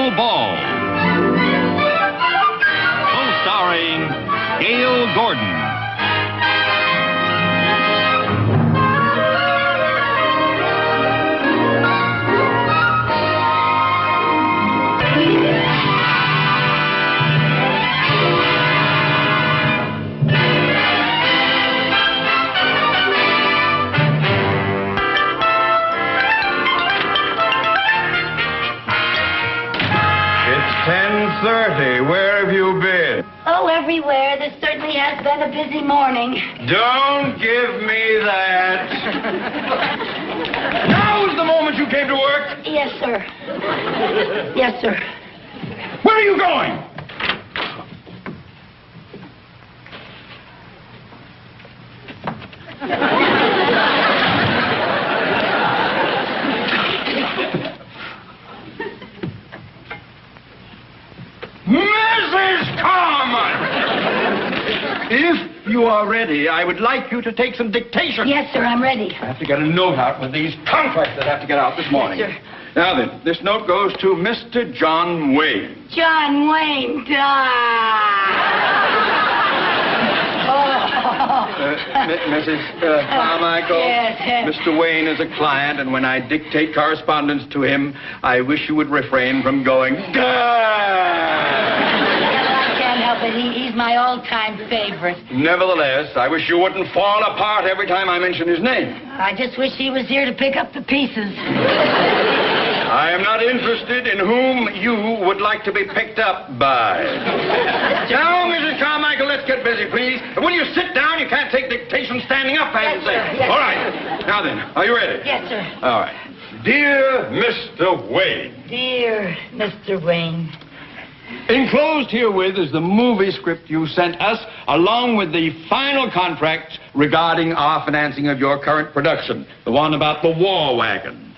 Final Ball. Co-starring Gail Gordon. It's 10:30. Where have you been? Oh, everywhere. This certainly has been a busy morning. Don't give me that. Now is the moment you came to work. Yes, sir. Yes, sir. Where are you going? Mrs. Carmen! If you are ready, I would like you to take some dictation. Yes, sir, I'm ready. I have to get a note out with these contracts that have to get out this morning. Yes, sir. Now then, this note goes to Mr. John Wayne. John Wayne Mrs. Carmichael, Yes. Mr. Wayne is a client, and when I dictate correspondence to him, I wish you would refrain from going, I can't help it. He's my all-time favorite. Nevertheless, I wish you wouldn't fall apart every time I mention his name. I just wish he was here to pick up the pieces. I am not interested in whom you would like to be picked up by. Now, Mrs. Carmichael, let's get busy, please. And will you sit down? You can't take dictation standing up, I Yes, say. sir. Yes, All sir. right. Now then, are you ready? Yes, sir. All right. Dear Mr. Wayne, Dear Mr. Wayne. enclosed herewith is the movie script you sent us, along with the final contract regarding our financing of your current production, the one about the war wagon.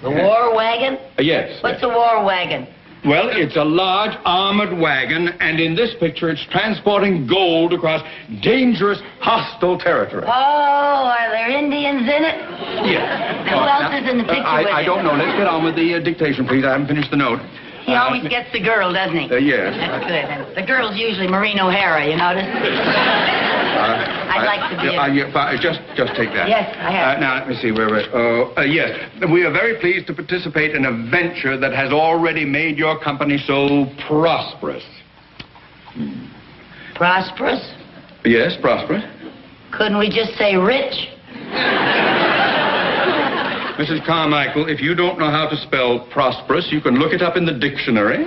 The war wagon? Yes. What's a war wagon? Well, it's a large armored wagon, and in this picture, it's transporting gold across dangerous, hostile territory. Oh, are there Indians in it? Yes. Who else is in the picture with I you? don't know. Let's get on with the dictation, please. I haven't finished the note. He always gets the girl, doesn't he? Yes. That's good. And the girl's usually Maureen O'Hara, you notice? I'd like to be Just take that. Yes, I have. Now, let me see where we're... yes. We are very pleased to participate in a venture that has already made your company so prosperous. Prosperous? Yes, prosperous. Couldn't we just say rich? Mrs. Carmichael, if you don't know how to spell prosperous, you can look it up in the dictionary.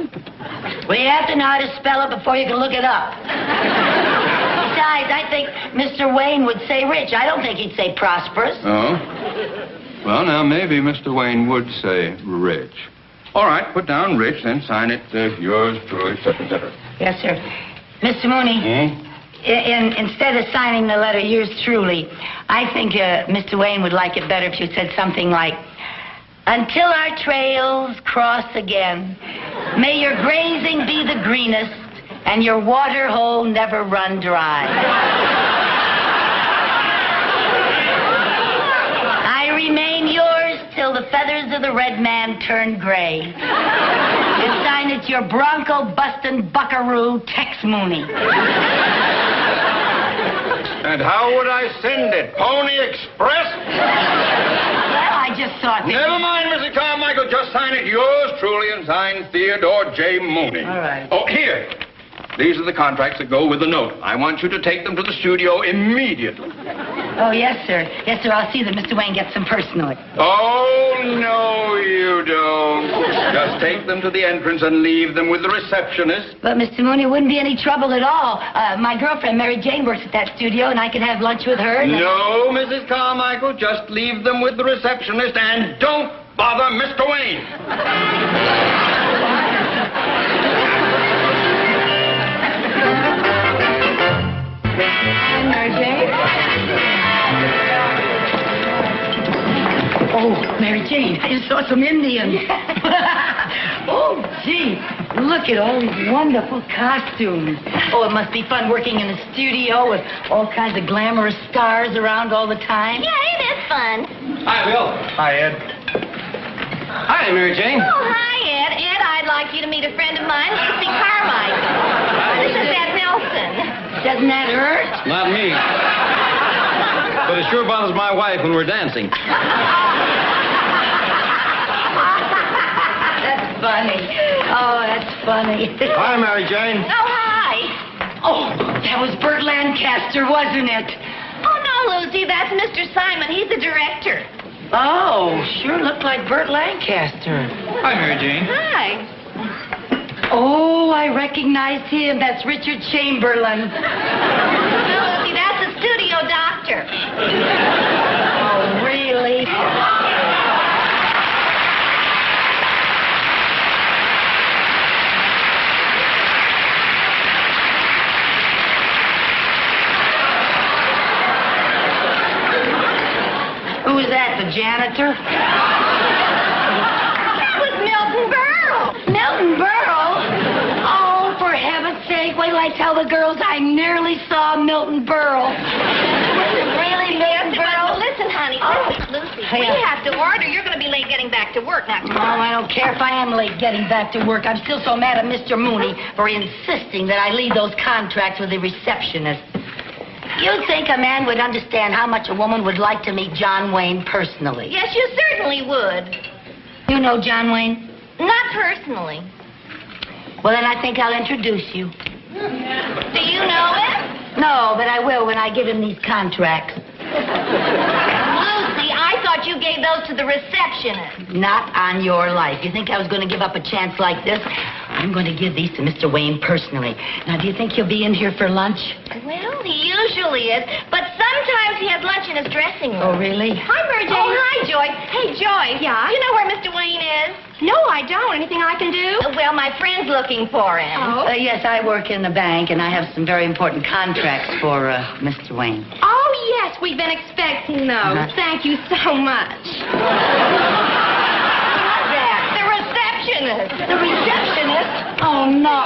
Well, you have to know how to spell it before you can look it up. Besides, I think Mr. Wayne would say rich. I don't think he'd say prosperous. Oh? Well, now, maybe Mr. Wayne would say rich. All right, put down rich, then sign it, yours truly, et cetera, et cetera. Yes, sir. Mr. Mooney, instead of signing the letter, yours truly, I think Mr. Wayne would like it better if you said something like, until our trails cross again, may your grazing be the greenest and your water hole never run dry. I remain yours till the feathers of the red man turn gray. And sign it your bronco-bustin' buckaroo, Tex Mooney. And how would I send it? Pony Express? Well, I just thought that... Never mind, Mrs. Carmichael. Just sign it yours truly and sign Theodore J. Mooney. All right. Oh, here. These are the contracts that go with the note. I want you to take them to the studio immediately. Oh, yes, sir. Yes, sir. I'll see that Mr. Wayne gets some personally. Oh, no, you don't. Just take them to the entrance and leave them with the receptionist. But, Mr. Mooney, it wouldn't be any trouble at all. My girlfriend, Mary Jane, works at that studio, and I could have lunch with her. No, Mrs. Carmichael. Just leave them with the receptionist and don't bother Mr. Wayne. Mary Jane? Oh, Mary Jane, I just saw some Indians. Oh, gee, look at all these wonderful costumes. Oh, it must be fun working in a studio with all kinds of glamorous stars around all the time. Yeah, ain't it fun? Hi, Bill. Hi, Ed. Hi, Mary Jane. Oh, hi, Ed. Ed, I'd like you to meet a friend of mine, Lucy Carmichael. This is Ed Nelson. Doesn't that hurt? Not me. But it sure bothers my wife when we're dancing. That's funny. Oh, that's funny. Hi, Mary Jane. Oh, hi. Oh, that was Burt Lancaster, wasn't it? Oh, no, Lucy, that's Mr. Simon. He's the director. Oh, sure looked like Burt Lancaster. Hi, Mary Jane. Hi. Oh, I recognize him. That's Richard Chamberlain. No, Lucy, that's the studio doctor. Oh, really? Who was that, the janitor? That was Milton Berle. Milton Berle? Oh, for heaven's sake, wait till I tell the girls I nearly saw Milton Berle. Really, Milton Berle? Listen, honey. Lucy, we have to order. You're going to be late getting back to work now. Oh, I don't care if I am late getting back to work. I'm still so mad at Mr. Mooney for insisting that I leave those contracts with the receptionist. You'd think a man would understand how much a woman would like to meet John Wayne personally. Yes, you certainly would. You know John Wayne? Not personally. Well, then I think I'll introduce you. Do you know him? No, but I will when I give him these contracts. Lucy, I thought you gave those to the receptionist. Not on your life. You think I was going to give up a chance like this? I'm going to give these to Mr. Wayne personally. Now, do you think he'll be in here for lunch? Well, he usually is, but sometimes he has lunch in his dressing room. Oh, really? Hi, Mary Jane. Oh, hi, Joy. Hey, Joy. Yeah? Do you know where Mr. Wayne is? No, I don't. Anything I can do? Well, my friend's looking for him. Oh? Yes, I work in the bank, and I have some very important contracts for Mr. Wayne. Oh, yes, we've been expecting those. Thank you so much. The receptionist. The receptionist? Oh, no.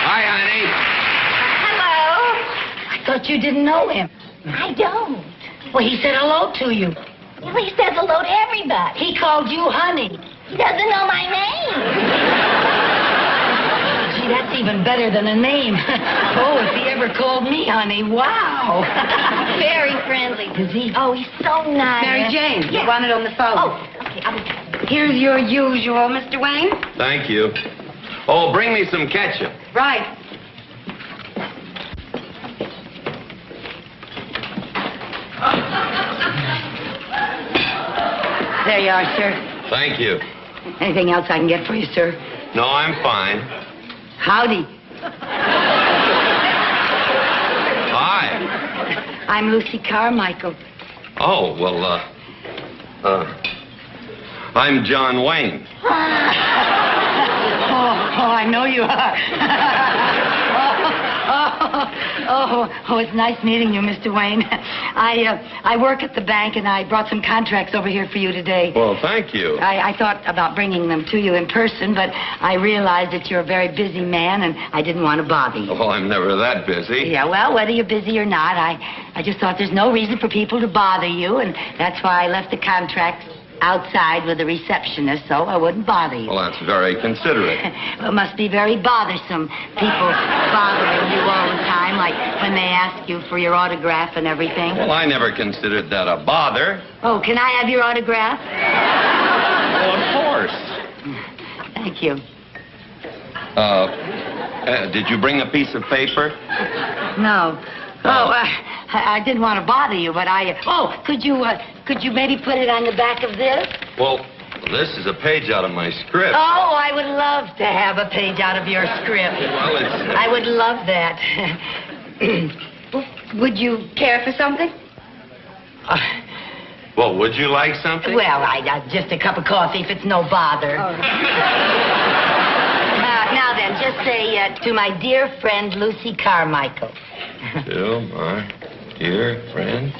Hi, honey. Hello. I thought you didn't know him. I don't. Well, he said hello to you. Well, he says hello to everybody. He called you honey. He doesn't know my name. Gee, that's even better than a name. Oh, if he ever called me honey, wow. Very friendly. Is he? Oh, he's so nice. Mary Jane, you Yeah. want it on the phone. Oh, okay. Here's your usual, Mr. Wayne. Thank you. Oh, bring me some ketchup. Right. There you are, sir. Thank you. Anything else I can get for you, sir? No, I'm fine. Howdy. Hi. I'm Lucy Carmichael. Oh, well, I'm John Wayne. Oh, I know you are. Oh, it's nice meeting you, Mr. Wayne. I work at the bank, and I brought some contracts over here for you today. Well, thank you. I thought about bringing them to you in person, but I realized that you're a very busy man, and I didn't want to bother you. Oh, I'm never that busy. Yeah, well, whether you're busy or not, I just thought there's no reason for people to bother you, and that's why I left the contracts outside with the receptionist, so I wouldn't bother you. Well, that's very considerate. Well, it must be very bothersome, people bothering you all the time, like when they ask you for your autograph and everything. Well, I never considered that a bother. Oh, can I have your autograph? Well, of course. Thank you. Did you bring a piece of paper? No. Oh, I didn't want to bother you, but could you maybe put it on the back of this? Well, this is a page out of my script. Oh, I would love to have a page out of your script. Well, I would love that. Would you care for something? Well, would you like something? Well, just a cup of coffee if it's no bother. Now then, just say to my dear friend Lucy Carmichael. To my dear friend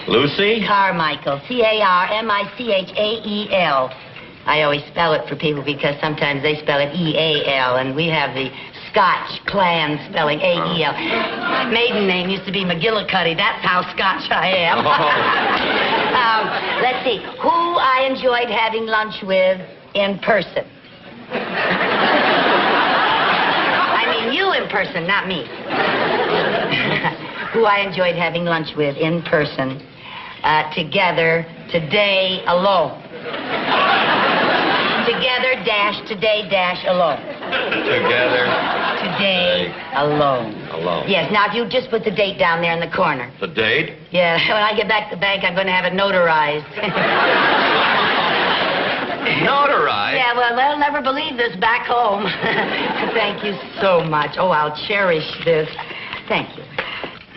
Lucy Carmichael. Carmichael. I always spell it for people because sometimes they spell it E-A-L, and we have the Scotch clan spelling A-E-L. My maiden name used to be McGillicuddy. That's how Scotch I am. Let's see. Who I enjoyed having lunch with in person. I mean you in person, not me. Who I enjoyed having lunch with in person. Together, today, alone. Together, today, alone. together. Today, alone. Alone. Yes, now if you just put the date down there in the corner. The date? Yeah, when I get back to the bank, I'm going to have it notarized. Notarized? Yeah, well, they'll never believe this back home. Thank you so much. Oh, I'll cherish this. Thank you.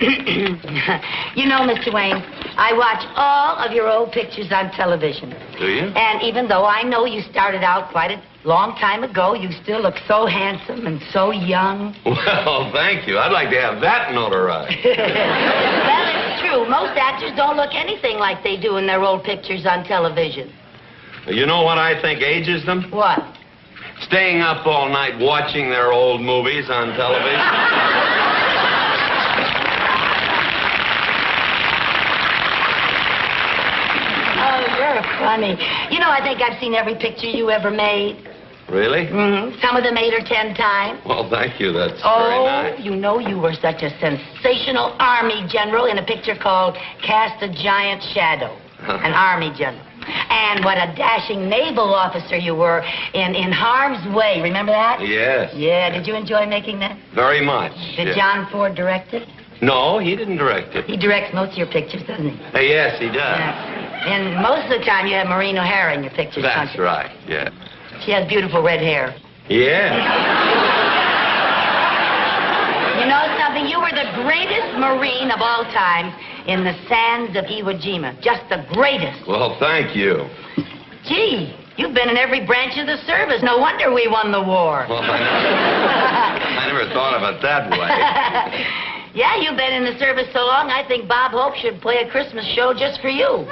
You know, Mr. Wayne, I watch all of your old pictures on television. Do you? And even though I know you started out quite a long time ago, you still look so handsome and so young. Well, thank you. I'd like to have that notarized. Well, it's true. Most actors don't look anything like they do in their old pictures on television. You know what I think ages them? What? Staying up all night watching their old movies on television. Oh, you're funny. You know, I think I've seen every picture you ever made. Really? Mm-hmm. Some of them 8 or 10 times. Well, thank you. That's very Oh, nice. you know you were such a sensational Army general in a picture called Cast a Giant Shadow. An Army general. And what a dashing naval officer you were in Harm's Way. Remember that? Yes. Yeah, did you enjoy making that? Very much. Did yes. John Ford direct it? No, he didn't direct it. He directs most of your pictures, doesn't he? Yes, he does. Yeah. And most of the time you have Maureen O'Hara in your pictures, don't That's you? right, yeah. She has beautiful red hair. Yeah. You know something? You were the greatest Marine of all time in the sands of Iwo Jima. Just the greatest. Well, thank you. Gee, you've been in every branch of the service. No wonder we won the war. Well, I never thought of it that way. Yeah, you've been in the service so long, I think Bob Hope should play a Christmas show just for you.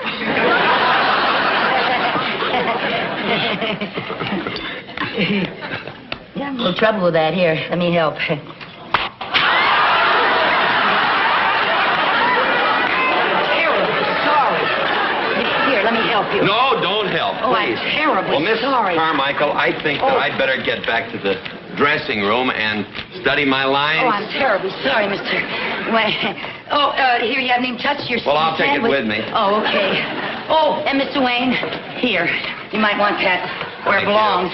Yeah, I'm a little trouble with that. Here, let me help. Sorry. Here, let me help you. No, don't help, Oh, I'm please. terribly Well, Miss sorry. Carmichael, I think that I'd better get back to the dressing room and study my lines. Oh, I'm terribly sorry, Mr. Wayne. Oh, here, you haven't even touched your Well, I'll take it sandwich. with me. Oh, okay. Oh, and Mr. Wayne, here. You might want that where it Thank you. belongs.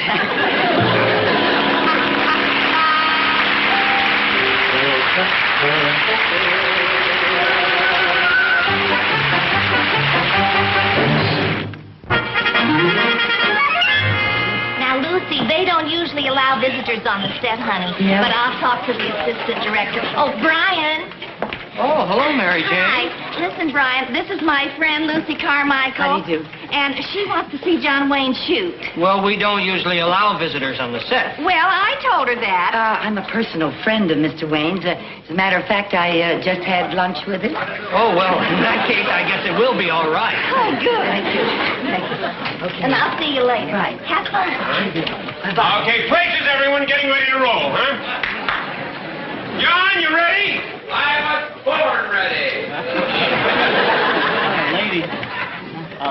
Now, Lucy, they don't usually allow visitors on the set, honey. Yeah. But I'll talk to the assistant director. Oh, Brian. Oh, hello, Mary Jane. Hi. Listen, Brian, this is my friend Lucy Carmichael. How do you do? And she wants to see John Wayne shoot. Well, we don't usually allow visitors on the set. Well, I told her that. I'm a personal friend of Mr. Wayne's. As a matter of fact, I just had lunch with him. Oh, well, in that case, I guess it will be all right. Oh, good. Thank you. Thank you. Okay. And I'll see you later. Right. Have fun. Bye-bye. Okay, places, everyone getting ready to roll, huh? John, you ready? I was born ready.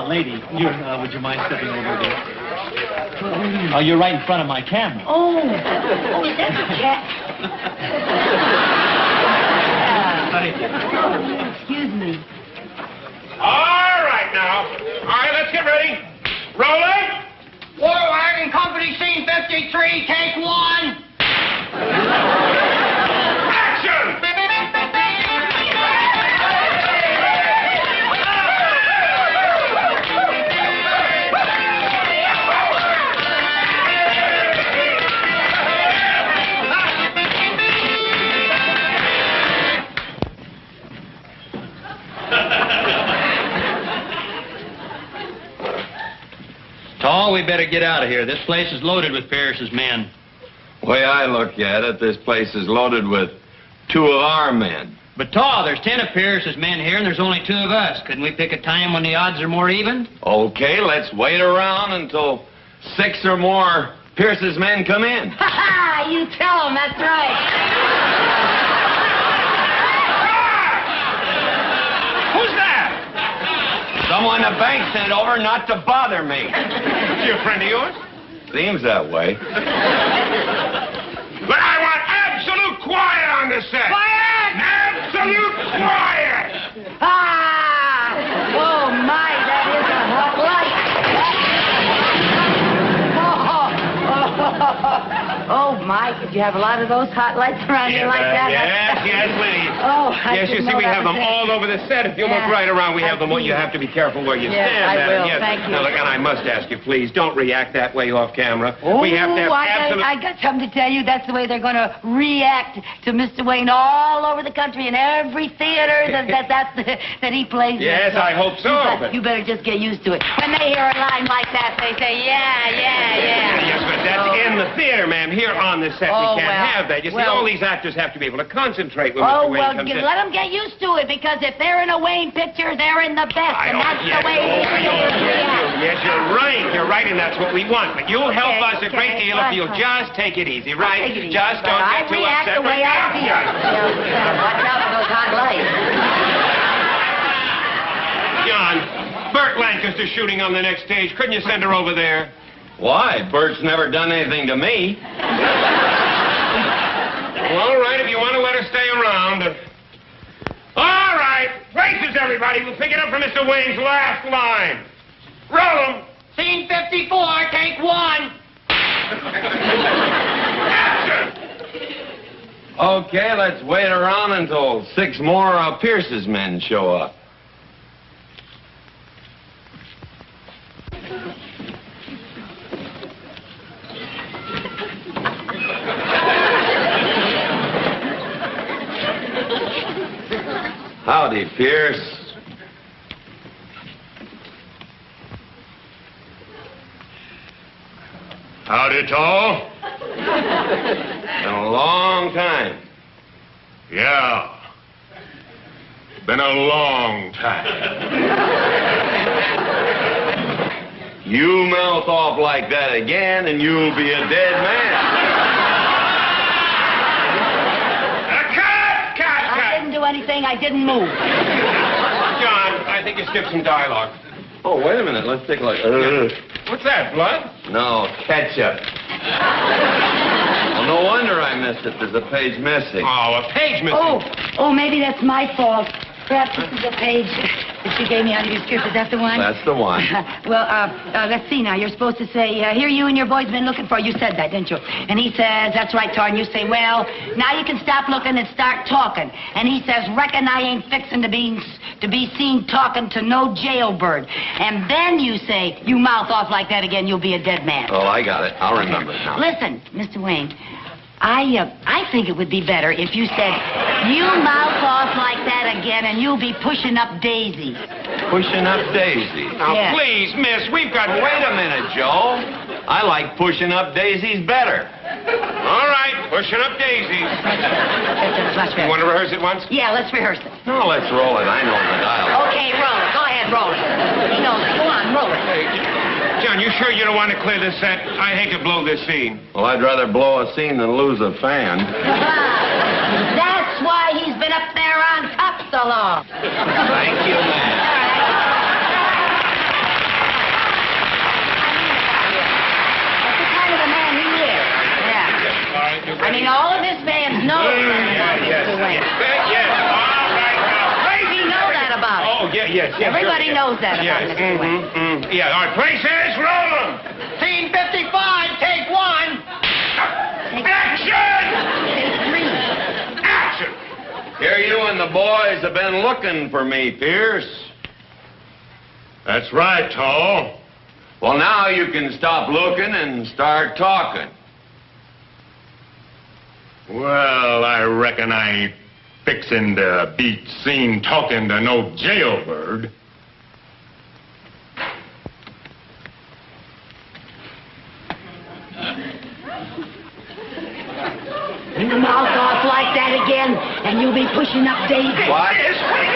Lady, would you mind stepping over there? Oh, you're right in front of my camera. Oh, is that the cat? Thank you. Excuse me. All right, now. All right, let's get ready. Rolling. War Wagon Company, scene 53, take 1. Action! Tall, we better get out of here. This place is loaded with Parrish's men. The way I look at it, this place is loaded with 2 of our men. But, Tall, there's 10 of Pierce's men here, and there's only 2 of us. Couldn't we pick a time when the odds are more even? Okay, let's wait around until 6 or more Pierce's men come in. Ha ha! You tell him, that's right. Who's that? Someone the bank sent over not to bother me. Is he a friend of yours? Seems that way. But I want absolute quiet on the set. Quiet! Absolute quiet! Ah! Oh, my, that is a hot light. Oh, Mike, did you have a lot of those hot lights around here like that? Yes, please. Oh, I Yes, you didn't see, know we that have was them it. all over the set. If you Yeah, look right around, we I have them. see. You have to be careful where you Yes, stand. I Madam. will. Yes. Thank you. Now, look, and I must ask you, please, don't react that way off camera. Oh, We have to have absolute... I got something to tell you. That's the way they're going to react to Mr. Wayne all over the country in every theater that he plays in. Yes, I hope so. You better just get used to it. When they hear a line like that, they say, yeah. Yes, but that's in the theater, ma'am. Here on the set, we can't well, have that. You see, well- all these actors have to be able to concentrate when Oh, Mr. Wayne well, comes in. let them get used to it, because if they're in a Wayne picture, they're in the best, and that's the way they react. Yes, you're right. You're right, and that's what we want. But you'll help us a great deal if you'll fine. just take it easy, right? Take it easy. Just But don't I get too react upset. the way I feel. Watch out for those hot lights. John, Burt Lancaster's shooting on the next stage. Couldn't you send her over there? Why? Bert's never done anything to me. Well, all right, if you want to let her stay around. All right. Races, everybody. We'll pick it up from Mr. Wayne's last line. Roll 'em. Scene 54, take 1. Action. Okay, let's wait around until 6 more of Pierce's men show up. Howdy, Pierce. Howdy, Tall. Been a long time. Yeah. Been a long time. You mouth off like that again, and you'll be a dead man. I didn't do anything. I didn't move. John, I think you skipped some dialogue. Oh, wait a minute. Let's take a look. What's that, blood? No, ketchup. Well, no wonder I missed it. There's a page missing. Oh, a page missing. Oh, maybe that's my fault. Perhaps this is a page that you gave me out of your script. Is that the one? That's the one. Well, let's see now. You're supposed to say, here you and your boys been looking for. You said that, didn't you? And he says, that's right, Tar. And you say, well, now you can stop looking and start talking. And he says, reckon I ain't fixing to be seen talking to no jailbird. And then you say, you mouth off like that again, you'll be a dead man. Oh, I got it. I'll remember it now. Listen, Mr. Wayne, I think it would be better if you said, you mouth off like that again and you'll be pushing up daisies. Pushing up daisies. Now, Yeah. please, miss, we've got... Wait a minute, Joe. I like pushing up daisies better. All right, pushing up daisies. Let's You want to rehearse it once? Yeah, let's rehearse it. No, let's roll it. I know the dialogue. Okay, roll it. Go ahead, roll it. He knows it. Go on, roll it. John, you sure you don't want to clear this set? I hate to blow this scene. Well, I'd rather blow a scene than lose a fan. That's why he's been up there on top so long. Thank you, man. That's the kind of a man he is. Yeah. All right, you I mean, all of his fans know about Yes. Mr. Wayne. Yes. All right, now. We know that about him. Oh, yes. Everybody sure, knows that about Yes. Mr. Wayne. Yeah, all right, places, roll 'em. Scene 55, take 1. Action! Action! Here you and the boys have been looking for me, Pierce. That's right, Tall. Well, now you can stop looking and start talking. Well, I reckon I ain't fixing to be seen talking to no jailbird. and you'll be pushing up daisies. What? That's right.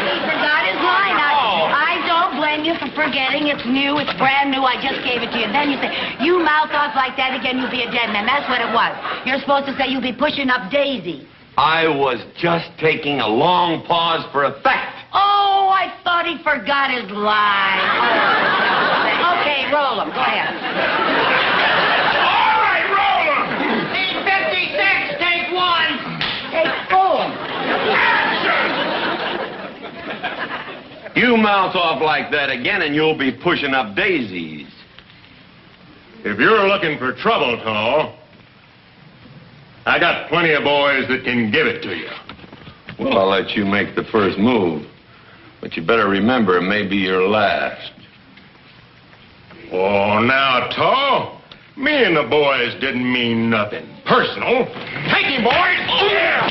He forgot his line. I don't blame you for forgetting. It's new. It's brand new. I just gave it to you. Then you say, you mouth off like that again, you'll be a dead man. That's what it was. You're supposed to say you'll be pushing up daisies. I was just taking a long pause for effect. Oh, I thought he forgot his line. Okay, roll him. Go ahead. All right, roll 'em. Scene 56, take one. Take 4. Action. You mouth off like that again and you'll be pushing up daisies. If you're looking for trouble, Tall, I got plenty of boys that can give it to you. Well, I'll let you make the first move. But you better remember, it may be your last. Oh, now, Tall, me and the boys didn't mean nothing personal. Take him, boys! Yeah!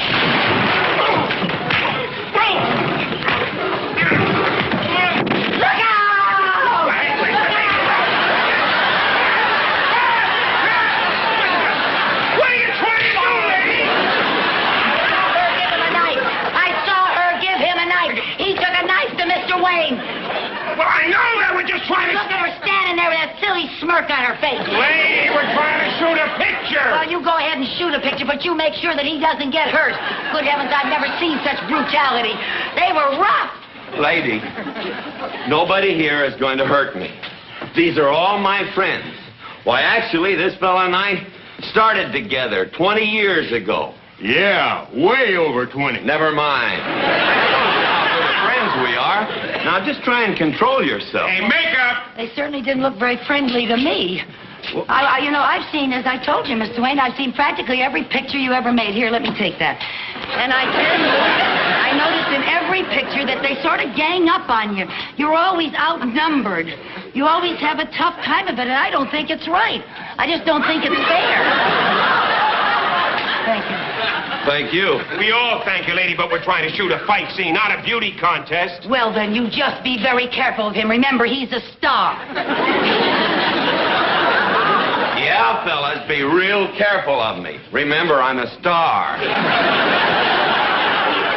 Look out! What are you trying to do, lady? I saw her give him a knife. He took a knife to Mr. Wayne. Well, I know that we're just trying to... Look at her standing there with that silly smirk on her face. Lady, we're trying to shoot a picture. Well, you go ahead and shoot a picture, but you make sure that he doesn't get hurt. Good heavens, I've never seen such brutality. They were rough. Lady, nobody here is going to hurt me. These are all my friends. Why, actually, this fella and I started together 20 years ago. Yeah, way over 20. Never mind. How good friends we are. Now, just try and control yourself. Hey, makeup! They certainly didn't look very friendly to me. I've seen, as I told you, Mr. Wayne, I've seen practically every picture you ever made. Here, let me take that. And I tell you, I noticed in every picture that they sort of gang up on you. You're always outnumbered. You always have a tough time of it, and I don't think it's right. I just don't think it's fair. Thank you. Thank you. We all thank you, lady, but we're trying to shoot a fight scene, not a beauty contest. Well, then, you just be very careful of him. Remember, he's a star. Yeah, fellas, be real careful of me. Remember, I'm a star.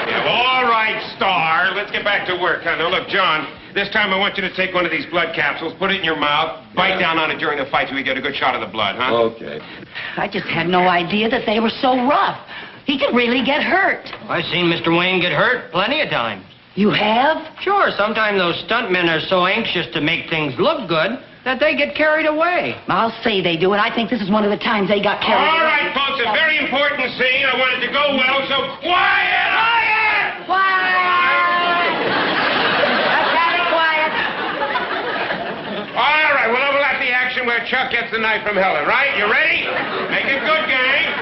Yeah, all right, Star. Let's get back to work. Now, look, John, this time I want you to take one of these blood capsules, put it in your mouth, bite down on it during the fight so we get a good shot of the blood, huh? Okay. I just had no idea that they were so rough. He could really get hurt. I've seen Mr. Wayne get hurt plenty of times. You have? Sure, sometimes those stuntmen are so anxious to make things look good that they get carried away. I'll say they do, and I think this is one of the times they got carried All away. right, folks, a very important scene. I want it to go well, so quiet! Quiet! Quiet! Let's have it quiet. All right, we'll overlap the action where Chuck gets the knife from Helen, right? You ready? Make it good, gang.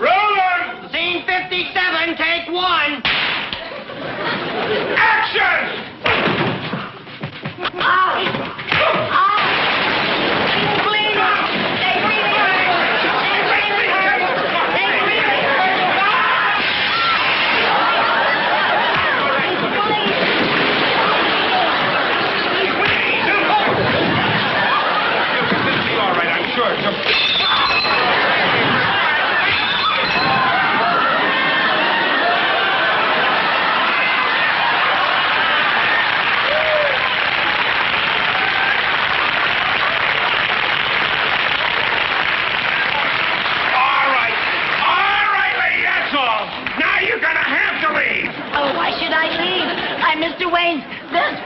Roll on! Scene 57, take one. Action! He's bleeding. They really hurt. They really hurt. They really hurt. He's bleeding. This will be all right, I'm sure. Oh, why should I leave? I'm Mr. Wayne's best